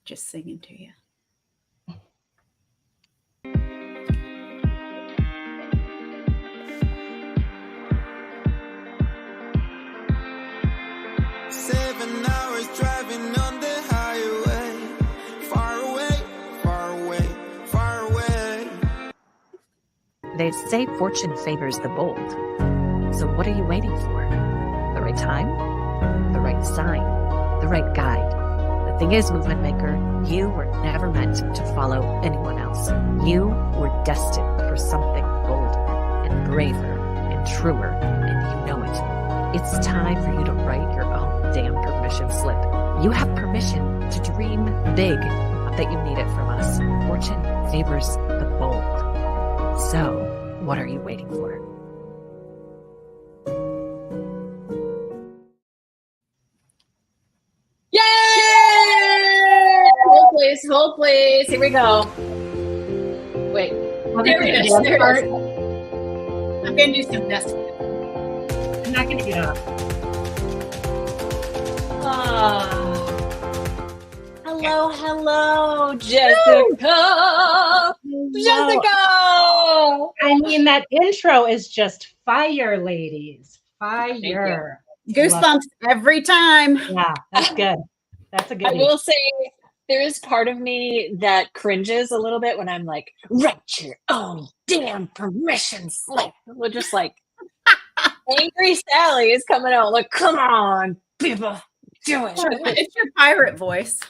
just singing to you. They say fortune favors the bold. So what are you waiting for? The right time? The right sign? The right guide? The thing is, movement maker, you were never meant to follow anyone else. You were destined for something bolder and braver and truer, and you know it. It's time for you to write your own damn permission slip. You have permission to dream big, not that you need it from us. Fortune favors the bold. So, what are you waiting for? Yay! Hold please. Here we go. Wait. There it is. I'm going to do some nesting. I'm not going to get up. Hello, Jessica. Jessica. I mean, that intro is just fire, ladies. Fire. Goosebumps every time. Yeah, that's good. That's a good I will say there is part of me that cringes a little bit when I'm like, write your own damn permission slip. We're just like, Angry Sally is coming out. Like, come on, people, do it. It's your pirate voice.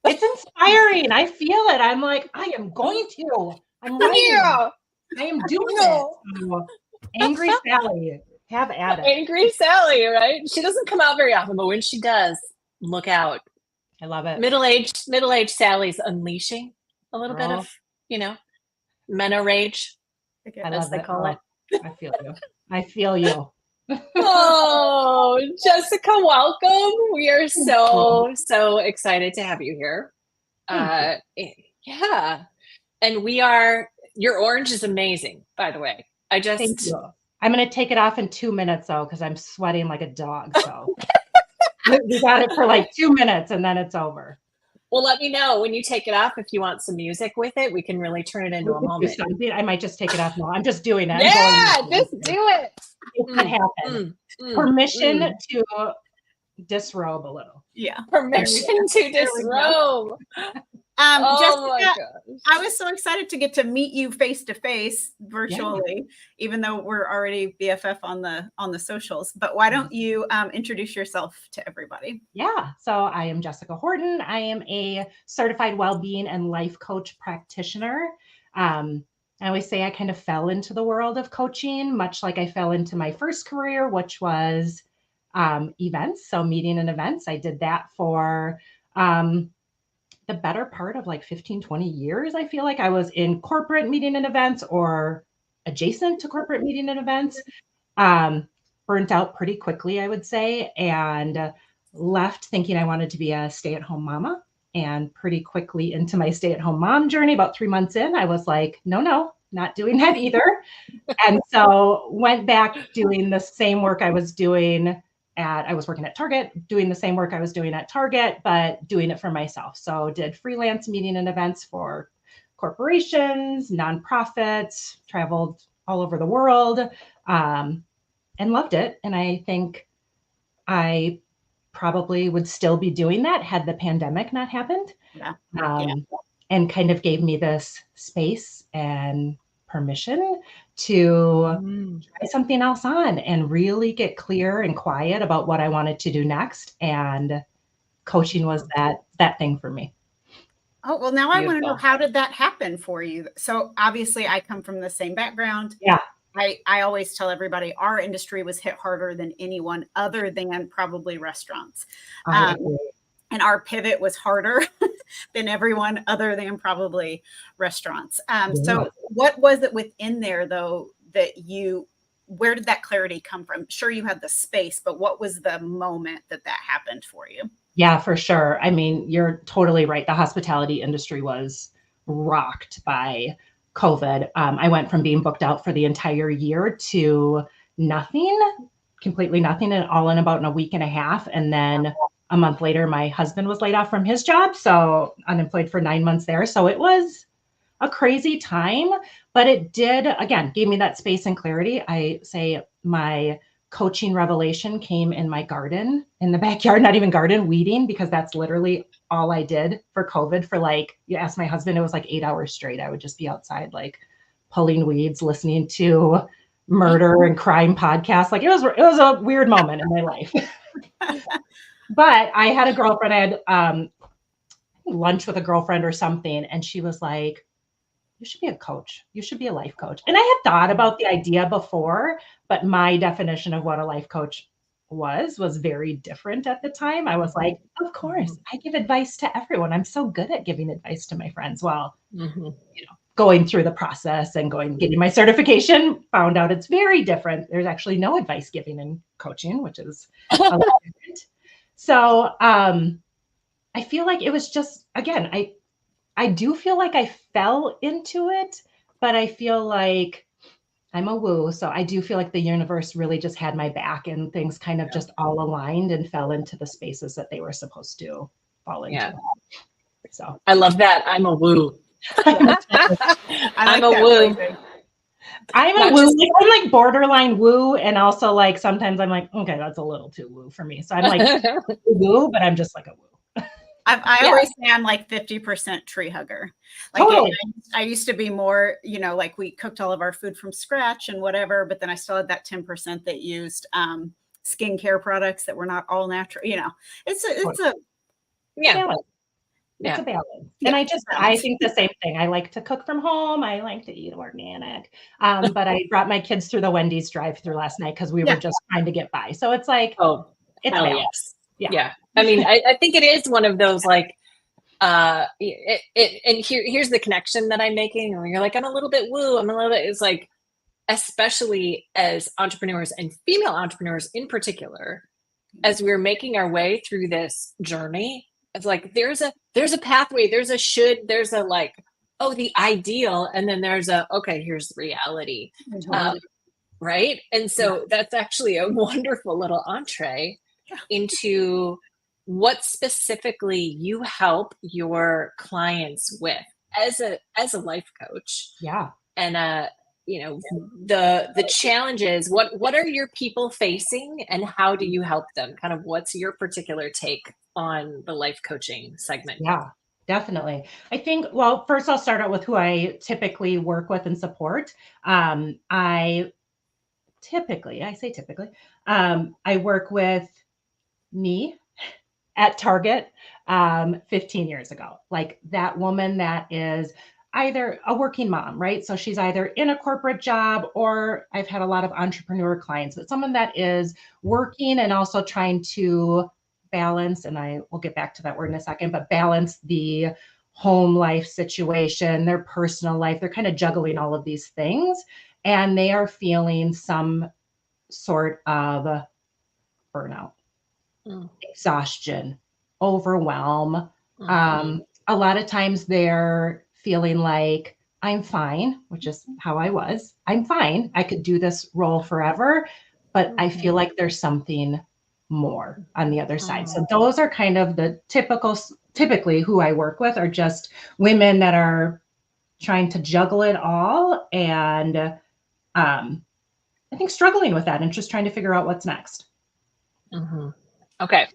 It's inspiring. I feel it. I'm like, I am going to. I'm writing. Yeah. I am doing it. So, Angry Sally, have at it. Angry Sally, right? She doesn't come out very often, but when she does, look out. I love it. Middle-aged Sally's unleashing a little bit of, meno rage, as they call it. I feel you. I feel you. Oh, Jessica, welcome. We are so excited to have you here. Yeah. And your orange is amazing, by the way. Thank you. I'm going to take it off in 2 minutes, though, because I'm sweating like a dog. So we got it for like 2 minutes and then it's over. Well, let me know when you take it off. If you want some music with it, we can really turn it into a moment. I might just take it off now. I'm just doing it. Yeah, just do it. It could happen. Permission to disrobe a little. Yeah. Permission to disrobe. Jessica, I was so excited to get to meet you face to face virtually, even though we're already BFF on the socials. But why don't you introduce yourself to everybody? Yeah. So I am Jessica Horton. I am a certified well-being and life coach practitioner. I always say I kind of fell into the world of coaching, much like I fell into my first career, which was events. So meeting and events. I did that for the better part of like 15, 20 years. I feel like I was in corporate meeting and events or adjacent to corporate meeting and events. Burnt out pretty quickly, I would say, and left thinking I wanted to be a stay-at-home mama. And pretty quickly into my stay-at-home mom journey, about 3 months in, I was like, no, not doing that either. And so went back doing the same work I was doing I was working at Target, doing the same work I was doing at Target, but doing it for myself. So did freelance meeting and events for corporations, nonprofits, traveled all over the world, and loved it. And I think I probably would still be doing that had the pandemic not happened. And kind of gave me this space and permission to try something else on and really get clear and quiet about what I wanted to do next. And coaching was that thing for me. Oh, well, now I want to know, how did that happen for you? So obviously I come from the same background. Yeah. I always tell everybody our industry was hit harder than anyone other than probably restaurants. And our pivot was harder than everyone other than probably restaurants. So what was it within there, though, where did that clarity come from? Sure, you had the space, but what was the moment that happened for you? Yeah, for sure. I mean, you're totally right. The hospitality industry was rocked by COVID. I went from being booked out for the entire year to nothing, completely nothing, and all in about a week and a half. And then a month later, my husband was laid off from his job. So unemployed for 9 months there. So it was a crazy time, but it did, again, gave me that space and clarity. I say my coaching revelation came in my garden, in the backyard, not even garden, weeding, because that's literally all I did for COVID for like, you ask my husband, it was like 8 hours straight. I would just be outside, like pulling weeds, listening to murder and crime podcasts. Like it was a weird moment in my life. But I had a girlfriend, I had lunch with a girlfriend or something. And she was like, you should be a coach. You should be a life coach. And I had thought about the idea before, but my definition of what a life coach was very different at the time. I was like, of course, I give advice to everyone. I'm so good at giving advice to my friends. Well, going through the process and getting my certification, found out it's very different. There's actually no advice giving in coaching, which is a lot different. So I feel like it was just, again, I do feel like I fell into it, but I feel like I'm a woo. So I do feel like the universe really just had my back and things kind of just all aligned and fell into the spaces that they were supposed to fall into. So I love that. I'm a woo. I'm a woo. I'm a woo. I'm like borderline woo. And also like, sometimes I'm like, okay, that's a little too woo for me. So I'm like woo, but I'm just like a woo. I always say I'm like 50% tree hugger. Like I used to be more, like we cooked all of our food from scratch and whatever, but then I still had that 10% that used skincare products that were not all natural. It's a balance. It's a balance. And I think the same thing. I like to cook from home. I like to eat organic. But I brought my kids through the Wendy's drive-through last night because we were just trying to get by. So it's like, it's balance. Yeah. I mean, I think it is one of those like, and here's the connection that I'm making. When you're like, I'm a little bit woo, it's like, especially as entrepreneurs and female entrepreneurs in particular, as we're making our way through this journey, it's like, there's a pathway, there's a like, the ideal. And then there's okay, here's the reality. Right. And so that's actually a wonderful little entree into what specifically you help your clients with as a life coach. Yeah. And the challenges, what are your people facing and how do you help them? Kind of what's your particular take on the life coaching segment? Yeah, definitely. I think, well, first I'll start out with who I typically work with and support. I work with me at Target 15 years ago. Like that woman that is either a working mom, right? So she's either in a corporate job, or I've had a lot of entrepreneur clients, but someone that is working and also trying to balance, and I will get back to that word in a second, but balance the home life situation, their personal life. They're kind of juggling all of these things, and they are feeling some sort of burnout, exhaustion, overwhelm. A lot of times they're feeling like, I'm fine, which is how I was. I'm fine. I could do this role forever, but I feel like there's something more on the other side. So those are kind of the typically who I work with, are just women that are trying to juggle it all. And I think struggling with that and just trying to figure out what's next. Okay.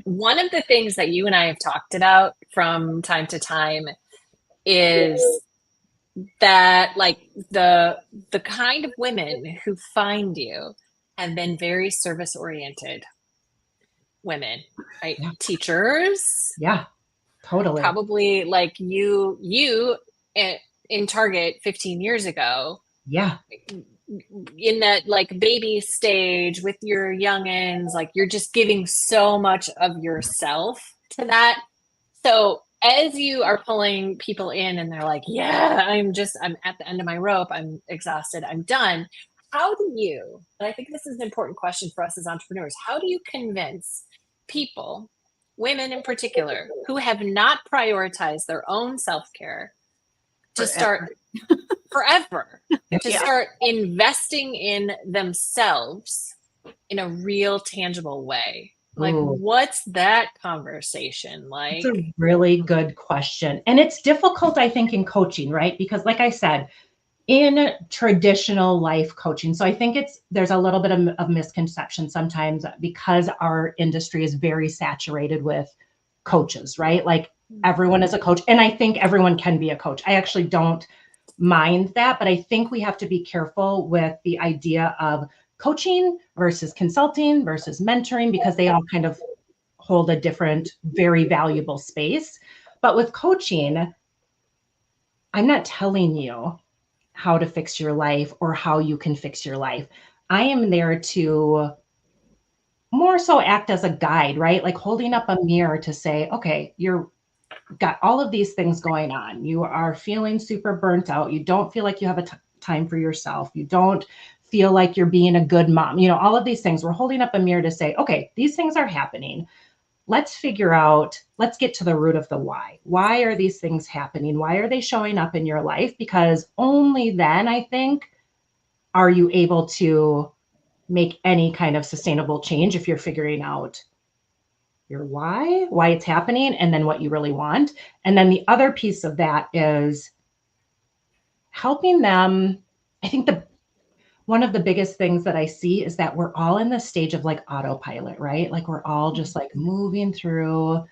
One of the things that you and I have talked about from time to time is that like the kind of women who find you have been very service oriented women, right? Yeah. Teachers. Yeah, totally. Probably like you in Target 15 years ago. Yeah. In that like baby stage with your youngins, like you're just giving so much of yourself to that. So as you are pulling people in and they're like, yeah, I'm at the end of my rope, I'm exhausted, I'm done. How do you, and I think this is an important question for us as entrepreneurs, how do you convince people, women in particular, who have not prioritized their own self-care to start forever, to start investing in themselves in a real tangible way? Like, Ooh, what's that conversation it's like? a really good question. And it's difficult, I think, in coaching, right? Because like I said, in traditional life coaching, so I think there's a little bit of misconception sometimes because our industry is very saturated with coaches, right? Like everyone is a coach. And I think everyone can be a coach. I actually don't mind that, but I think we have to be careful with the idea of coaching versus consulting versus mentoring, because they all kind of hold a different, very valuable space. But with coaching, I'm not telling you how to fix your life or how you can fix your life. I am there to more so act as a guide, right? Like holding up a mirror to say, okay, you're got all of these things going on. You are feeling super burnt out. You don't feel like you have time for yourself. You don't feel like you're being a good mom. All of these things. We're holding up a mirror to say, okay, these things are happening. Let's get to the root of the why. Why are these things happening? Why are they showing up in your life? Because only then, I think, are you able to make any kind of sustainable change if you're figuring out your why it's happening, and then what you really want. And then the other piece of that is helping them. I think one of the biggest things that I see is that we're all in this stage of like autopilot, right? Like we're all just like moving through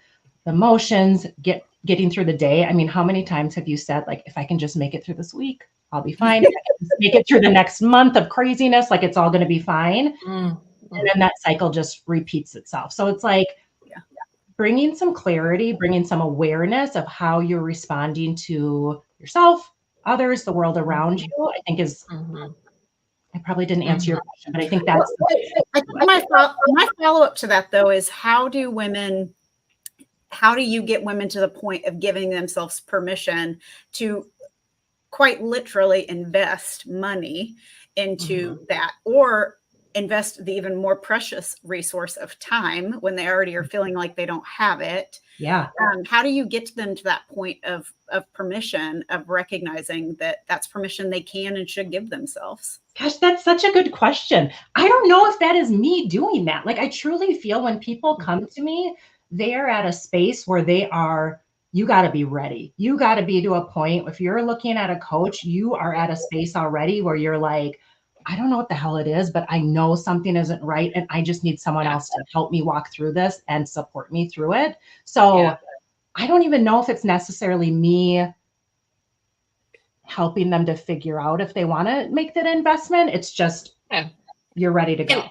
the motions, getting through the day. I mean, how many times have you said, like, if I can just make it through this week, I'll be fine. If I can just make it through the next month of craziness, like it's all going to be fine. And then that cycle just repeats itself. So it's like bringing some clarity, bringing some awareness of how you're responding to yourself, others, the world around you, I think is, I probably didn't answer your question, but I think that's my follow-up to that, though, is how do you get women to the point of giving themselves permission to quite literally invest money into that, or invest the even more precious resource of time when they already are feeling like they don't have it? Yeah. How do you get them to that point of permission, of recognizing that that's permission they can and should give themselves? Gosh, that's such a good question. I don't know if that is me doing that. Like, I truly feel when people come to me, they are at a space where you got to be ready. You got to be to a point. If you're looking at a coach, you are at a space already where you're like, I don't know what the hell it is, but I know something isn't right. And I just need someone else to help me walk through this and support me through it. So I don't even know if it's necessarily me helping them to figure out if they want to make that investment. It's just, you're ready to go.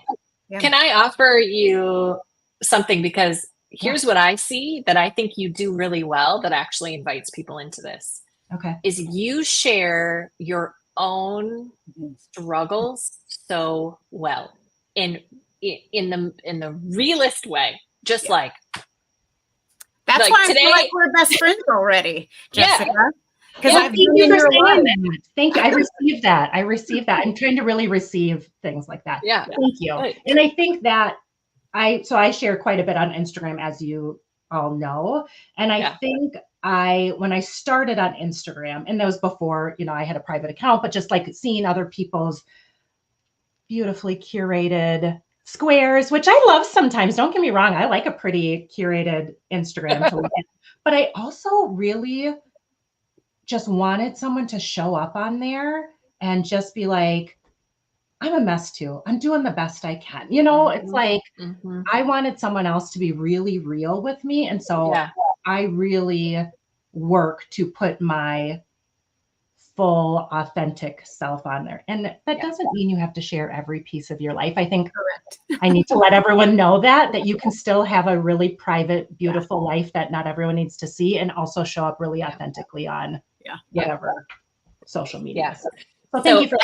Can I offer you something? Because here's what I see that I think you do really well that actually invites people into this. Okay. Is you share your own struggles so well in the realist way, just like that's like why today, I feel like we're best friends already, Jessica. Because I've been in your life. Thank you. I received that. I'm trying to really receive things like that. Yeah. Thank you. And I think that I share quite a bit on Instagram, as you all know. And I think when I started on Instagram, and that was before, I had a private account, but just like seeing other people's beautifully curated squares, which I love sometimes. Don't get me wrong. I like a pretty curated Instagram to look at. But I also really just wanted someone to show up on there and just be like, I'm a mess too. I'm doing the best I can. It's like, I wanted someone else to be really real with me. And so I really work to put my full authentic self on there. And that doesn't mean you have to share every piece of your life. I think I need to let everyone know that you can still have a really private, beautiful life that not everyone needs to see, and also show up really authentically on whatever social media. So thank you for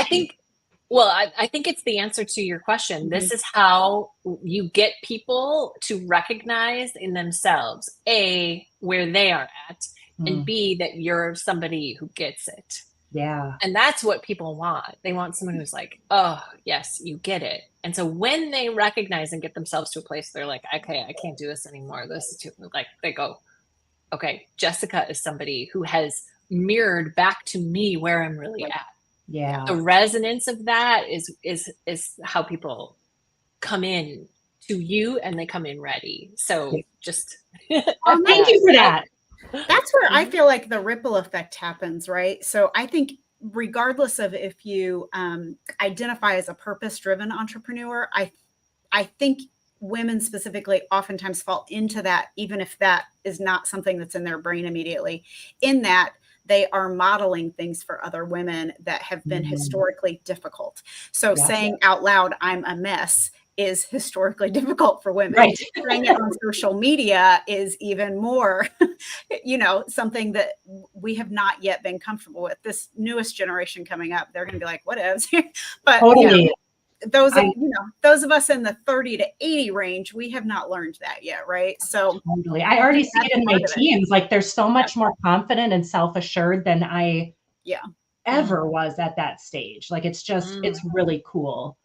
I think it's the answer to your question. This is how you get people to recognize in themselves, A, where they are at, and B, that you're somebody who gets it. Yeah. And that's what people want. They want someone who's like, oh, yes, you get it. And so when they recognize and get themselves to a place, they're like, okay, I can't do this anymore. This is too, like, they go, okay, Jessica is somebody who has mirrored back to me where I'm really at. Yeah. The resonance of that is how people come in to you and they come in ready. So just thank you for that. That's where I feel like the ripple effect happens, right? So I think regardless of if you identify as a purpose-driven entrepreneur, I think women specifically oftentimes fall into that, even if that is not something that's in their brain immediately, in that they are modeling things for other women that have been historically difficult. So saying out loud, I'm a mess, is historically difficult for women. Right. Saying it on social media is even more, something that we have not yet been comfortable with. This newest generation coming up, they're going to be like, whatevs. But totally. Those of us in the 30 to 80 range, we have not learned that yet, right? So totally. I already see it in my teens. Like they're so much more confident and self-assured than I ever was at that stage. Like it's just, it's really cool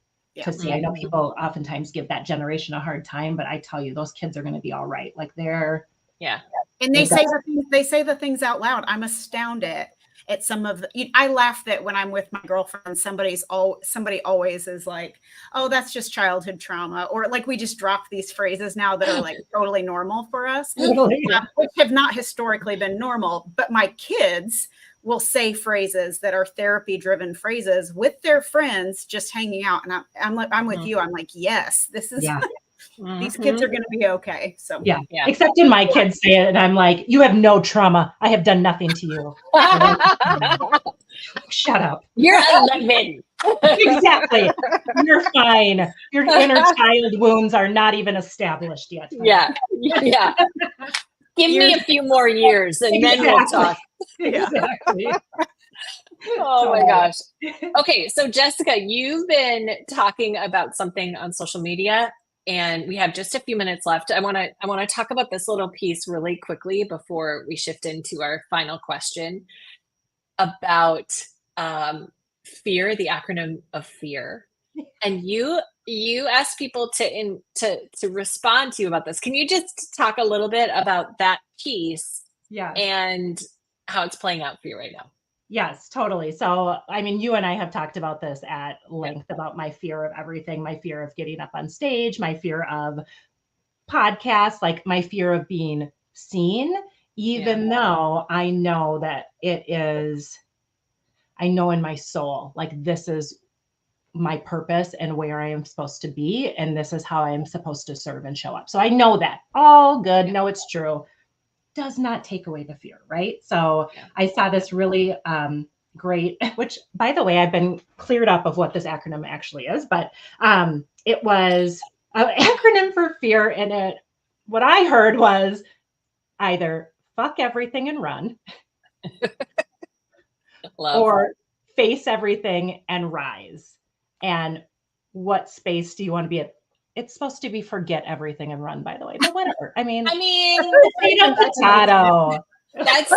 to see. I know people oftentimes give that generation a hard time, but I tell you, those kids are going to be all right. Like they're, and they say the things out loud. I'm astounded at some of I laugh that when I'm with my girlfriend, somebody always is like, oh, that's just childhood trauma. Or like, we just drop these phrases now that are like totally normal for us, which have not historically been normal. But my kids will say phrases that are therapy driven phrases with their friends, just hanging out. And I'm with you. I'm like, yes, this is, these kids are going to be okay. So except when my kids say it and I'm like, you have no trauma. I have done nothing to you. Shut up. You're 11. Exactly. You're fine. Your inner child wounds are not even established yet. Yeah. Give me a few more years and then we'll talk. Exactly. Oh my gosh. Okay. So Jessica, you've been talking about something on social media and we have just a few minutes left. I want to talk about this little piece really quickly before we shift into our final question about fear, the acronym of fear. And you asked people to respond to you about this. Can you just talk a little bit about that piece and how it's playing out for you right now? Yes, totally. So, I mean, you and I have talked about this at length about my fear of everything, my fear of getting up on stage, my fear of podcasts, like my fear of being seen, even though I know that I know in my soul, like this is my purpose and where I am supposed to be. And this is how I am supposed to serve and show up. So I know that all good. No, it's true. Does not take away the fear, right? So I saw this really great, which by the way, I've been cleared up of what this acronym actually is, but it was an acronym for fear. And what I heard was either fuck everything and run or face everything and rise. And what space do you want to be at? It's supposed to be forget everything and run, by the way, but whatever. I mean, potato. That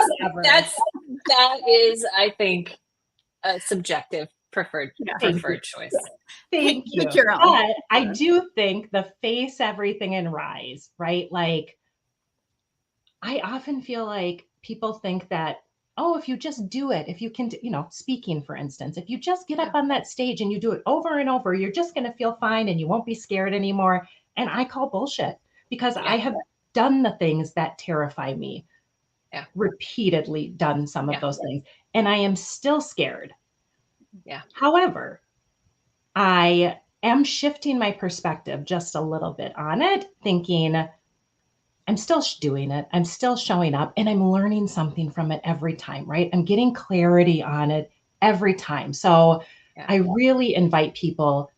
is, I think, a subjective preferred choice. Thank you. But I do think the face everything and rise, right? Like, I often feel like people think that, oh, if you just do it, if you can, speaking, for instance, if you just get up on that stage and you do it over and over, you're just going to feel fine and you won't be scared anymore. And I call bullshit because I have done the things that terrify me, repeatedly done some of those things, and I am still scared. However, I am shifting my perspective just a little bit on it, thinking, I'm still doing it. I'm still showing up and I'm learning something from it every time, right? I'm getting clarity on it every time. So I really invite people,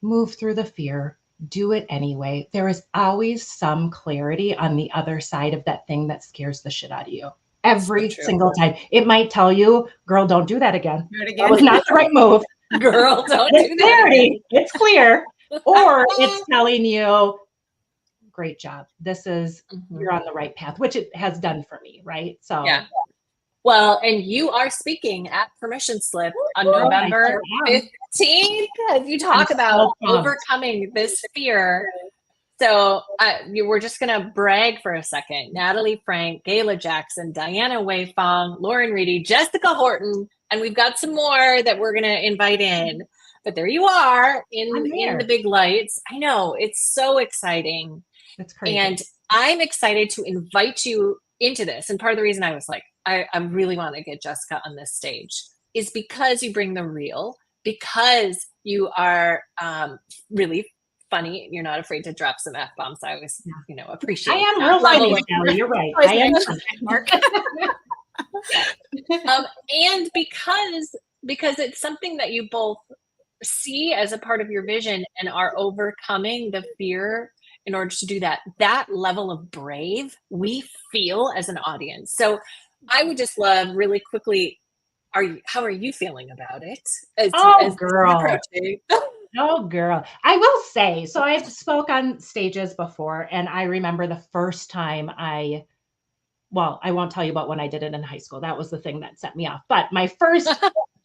move through the fear, do it anyway. There is always some clarity on the other side of that thing that scares the shit out of you. Every single time. It might tell you, girl, don't do that again. That was not the right move. Girl, don't do that again. It's clear. Or it's telling you, great job. This is, you're on the right path, which it has done for me, right? So, well, and you are speaking at Permission Slip on November 15th as you talk about overcoming this fear. So we're just going to brag for a second. Natalie Frank, Gayla Jackson, Diana Wei Fong, Lauren Reedy, Jessica Horton, and we've got some more that we're going to invite in. but there you are in there. the big lights. I know, it's so exciting. That's crazy. And I'm excited to invite you into this. And part of the reason I was like, I really want to get Jessica on this stage is because you bring the real, because you are really funny. You're not afraid to drop some F-bombs. I always, appreciate I am that real level funny, of- Sally. You're right. I am. Mark. And because it's something that you both see as a part of your vision and are overcoming the fear in order to do that level of brave we feel as an audience. So I would just love really quickly, how are you feeling about it? Girl. Oh, girl. I will say, so I've spoke on stages before, and I remember the first time I won't tell you about when I did it in high school. That was the thing that set me off. But my first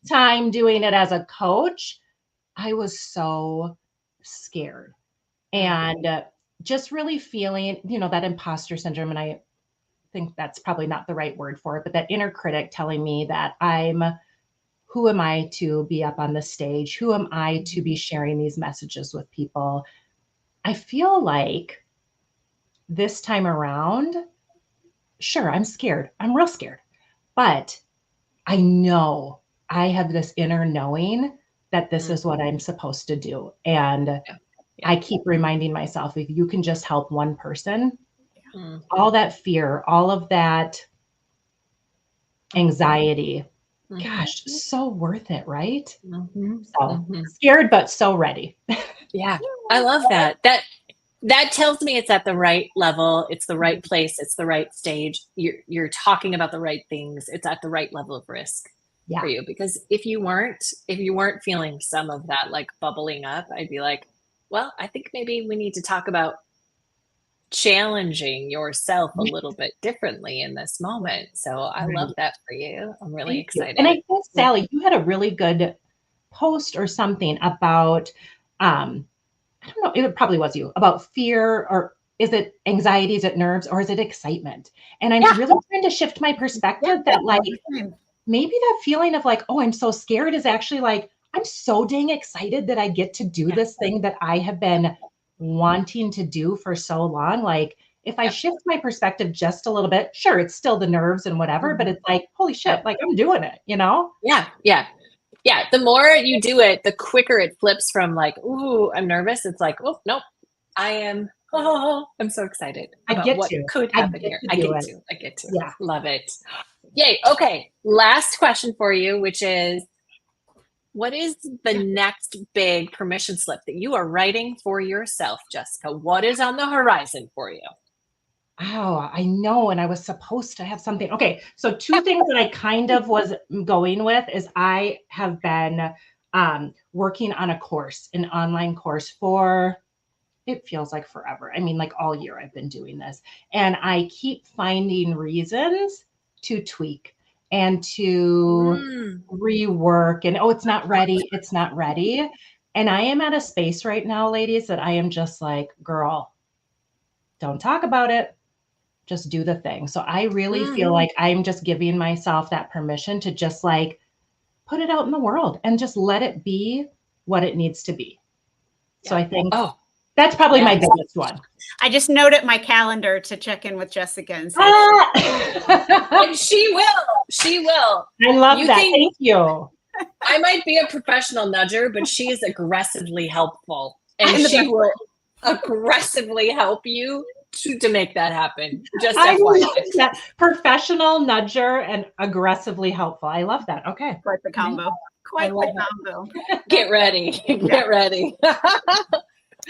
time doing it as a coach, I was so scared and just really feeling, that imposter syndrome. And I think that's probably not the right word for it, but that inner critic telling me that who am I to be up on the stage? Who am I to be sharing these messages with people? I feel like this time around, sure, I'm scared. I'm real scared. But I know I have this inner knowing that this is what I'm supposed to do. And I keep reminding myself, if you can just help one person, all that fear, all of that anxiety, gosh, so worth it, right? So scared, but so ready. Yeah, I love that. That tells me it's at the right level. It's the right place. It's the right stage. You're talking about the right things. It's at the right level of risk for you. Because if you weren't feeling some of that like bubbling up, I'd be like, well, I think maybe we need to talk about challenging yourself a little bit differently in this moment. So I love that for you. I'm really excited. And I think, Sally, you had a really good post or something about, I don't know, it probably was you, about fear, or is it anxiety, is it nerves, or is it excitement? And I'm really trying to shift my perspective that like, maybe that feeling of like, oh, I'm so scared is actually like, I'm so dang excited that I get to do this thing that I have been wanting to do for so long. Like if I shift my perspective just a little bit, sure, it's still the nerves and whatever, but it's like, holy shit, like I'm doing it, Yeah. The more you do it, the quicker it flips from like, ooh, I'm nervous. It's like, oh, nope, I'm so excited about what could happen here. I get to. Yeah. Love it. Yay. Okay. Last question for you, which is, what is the next big permission slip that you are writing for yourself, Jessica? What is on the horizon for you? Oh, I know. And I was supposed to have something. Okay. So 2 things that I kind of was going with is I have been working on a course, an online course for, it feels like forever. I mean, like all year I've been doing this, and I keep finding reasons to tweak and to rework and, it's not ready. It's not ready. And I am at a space right now, ladies, that I am just like, girl, don't talk about it. Just do the thing. So I really feel like I'm just giving myself that permission to just like put it out in the world and just let it be what it needs to be. So I think that's probably my biggest one. I just noted my calendar to check in with Jessica and say, and she will. I love that. Thank you. I might be a professional nudger, but she is aggressively helpful, and she will aggressively help you to make that happen. Just that professional nudger and aggressively helpful. I love that. Okay. Quite the combo. Quite the combo. Get ready. Get ready.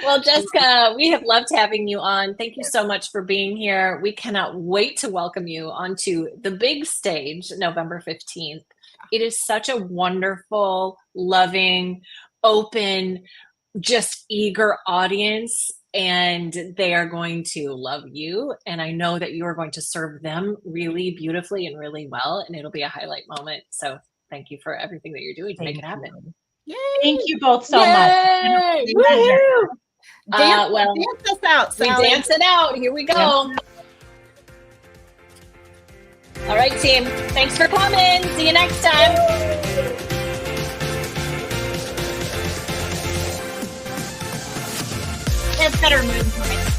Well, Jessica, we have loved having you on. Thank you so much for being here. We cannot wait to welcome you onto the big stage, November 15th. It is such a wonderful, loving, open, just eager audience, and they are going to love you. And I know that you are going to serve them really beautifully and really well, and it'll be a highlight moment. So thank you for everything that you're doing to make it happen. Yay! Thank you both so much. Woo-hoo! Dance us out, Sally. We dance it out. Here we go. All right, team. Thanks for coming. See you next time. have better mood for me.